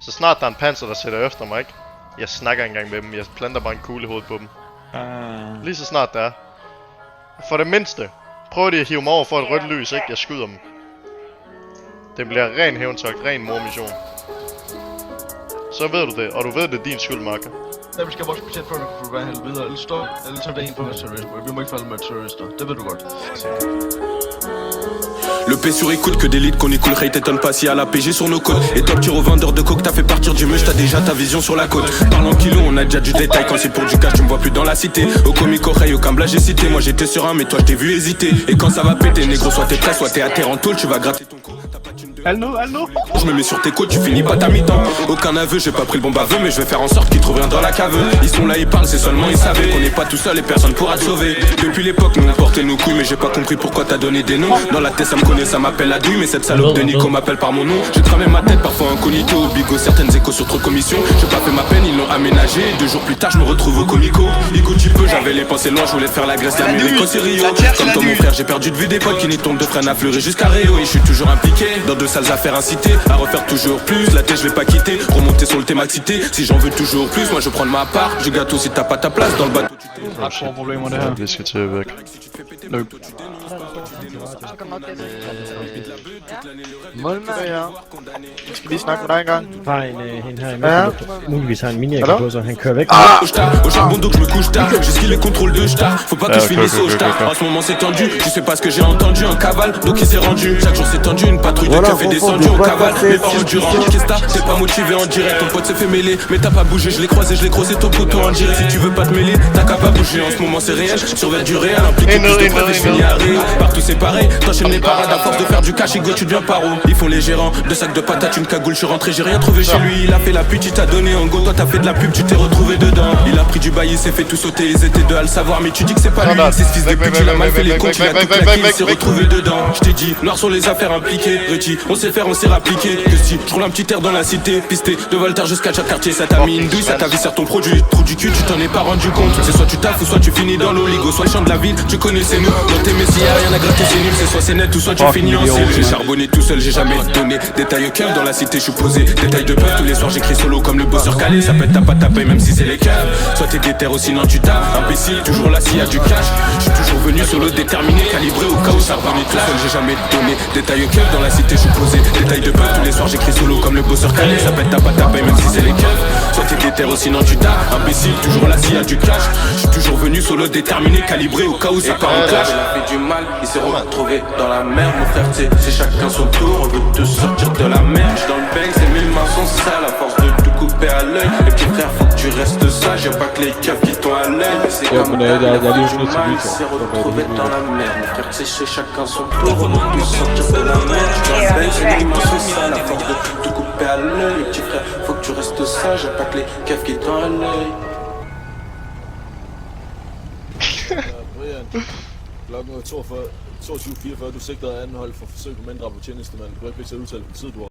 Så snart der er en panser, der sætter efter mig, ikke? Jeg snakker ikke engang med dem, jeg planter bare en kugle i hovedet på dem. Lige så snart det er. For det mindste, prøv de at hive mig over for et rødt lys, ikke? Jeg skyder dem. Det bliver ren hævntogt, ren mormission. Så ved du det, og du ved det er din skyld, Marker. Derfor skal vores budget for at du være helt videre, ellers så er det en på terrorister. Vi må ikke falde med terrorister, det ved du godt. Le P sur écoute que d'élite qu'on écoule, Ray t'étonne pas s'il y a la PG sur nos côtes. Et toi petit revendeur de coke, t'as fait partir du meuche, t'as déjà ta vision sur la côte. Parlant kilo, on a déjà du détail, quand c'est pour du cash tu me vois plus dans la cité. Au comico Ray, aucun blague j'ai cité, moi j'étais serein mais toi je t'ai vu hésiter. Et quand ça va péter, négro soit t'es prêt, soit t'es à terre en tôle, tu vas gratter ton cou. Je me mets sur tes côtes, tu finis pas ta mi-temps. Aucun aveu, j'ai pas pris le bon baveux, mais je vais faire en sorte qu'ils trouvent rien dans la cave. Ils sont là, ils parlent, c'est seulement ils savaient qu'on n'est pas tout seul et personne pourra te sauver. Depuis l'époque, nous on portait nos couilles, mais j'ai pas compris pourquoi t'as donné des noms. Dans la tête, ça me connaît, ça m'appelle la douille, mais cette salope de Nico m'appelle par mon nom. J'ai tramé ma tête, parfois incognito, bigo, certaines échos sur trop commission. J'ai pas fait ma peine, ils l'ont aménagé. 2 jours plus tard, je me retrouve au comico. Ico, tu peux, j'avais les pensées loin, je voulais faire la Grèce, l'Amérique, c'est Rio. Comme toi, mon frère, j'ai perdu de vue des potes qui n'y tombent de freine à fleurir jusqu'à Rio. Et je suis toujours impliqué dans de sales affaires incitées à refaire toujours plus. La tête, je vais pas quitter, remonter sur le thème cité. Si j'en veux toujours plus, moi je prends de ma part. Je gâteau si t'as pas ta place dans le bateau. Ret store problemer det her. Vi skal til væk. Løb. Målmand, ja. Skal lige snakke med dig en gang? Du har en her i muligvis har en mini-AK på, så han kører væk. Au charbon donc je me couche tard, j'esquive les contrôles de star. Faut pas que je finisse au star. En ce moment c'est tendu, tu sais pas ce que j'ai entendu. Un cavale, donc il s'est rendu. Chaque jour c'est tendu, une patrouille de keufs est descendue. On cavale, mais pas endurant. Qu'est-ce que t'es pas motivé en direct. Ton pote s'est fait mêler, mais t'as pas bougé. Je l'ai croisé, je l'ai croisé ton poteau en direct. Si tu veux pas te mêler, t'as qu'à pas bouger. En ce moment c'est réel, surveille du réel. Impliqué plus de preuves et je finis à rire. Partout c'est pareil, t'enchaînes les parades. À force de faire du cash, go tu deviens paro. Ils font les gérants, 2 sacs de patates, une cagoule. Je suis rentré, j'ai rien trouvé chez lui. Il a fait la pute, il t'a donné en go. Toi t'as fait de la pub, tu t'es retrouvé dedans. Il a pris du bail, il s'est fait tout sauter. Ils étaient deux à le savoir, mais tu dis que c'est pas lui. C'est ce fils de pute, il a mal fait les comptes. Il a tout claqué, il s'est retrouvé dedans. Je t'ai dit, noir sur les affaires impliquées. Reti, on sait faire, on s'est rappliqué. Que si je roule un petit air dans la cité, pisté de Voltaire jusqu'à chaque quartier. Ça t'a mis une douille, ça t'a vissé ton produit. Trou du cul, tu t'en es pas rendu compte. C'est soit tu taffes ou soit tu finis dans l'oligo. Soit le champ de la ville, tu connais c'est nous. Dans tes messies, y'a rien à gratter, c'est nul. C'est soit c'est net ou soit tu finis en cellule. J'ai charbonné tout seul, j'ai jamais donné. Détail au cœur, dans la cité, je suis posé. Détail de peur, tous les soirs j'écris solo comme le bosseur calé. Ça pète, t'as pas tapé, même si c'est les cœurs. Soit t'es déter ou sinon tu tapes. Imbécile, toujours là s'il y a du cash. Je suis toujours venu solo déterminé, calibré au cas où ça revenait tout seul, j'ai jamais donné. Détail au cœur, dans la cité, je suis posé. Détail de peur, tous les soirs j'écris solo comme le bosseur calé. Ça pète, t'as pas tapé, même si c'est les cœurs. Soit t'es déter ou sinon tu tapes. Imbécile, toujours là s'il y a du cash. Je suis toujours venu solo déterminé, calibré au cas où ça part en clash. Il a fait du mal, il s'est retrouvé dans la merde. Mon frère, c'est chacun son tour. On veut te sortir de la merde. J'suis dans le bang, ces 1000 mains sont sales. À force de tout couper à l'œil. Les petits frères, faut que tu restes sage. Y'a pas que les keufs qui t'ont à l'œil. Mais c'est comme d'hab, il a du mal, il s'est retrouvé dans la merde. Mon frère, c'est chez chacun son tour. On veut te sortir de la merde. J'suis dans le bang, ces 1000 mains sont sales. À force de tout couper à l'œil. Les petits frères, faut que tu restes sage. Y'a pas que les keufs qui t'ont à l'œil. Klokken er 22.44. Du sigter anholdt for forsøg på manddrab på tjenestemand. Du kan ikke blive udtalt for tid, du har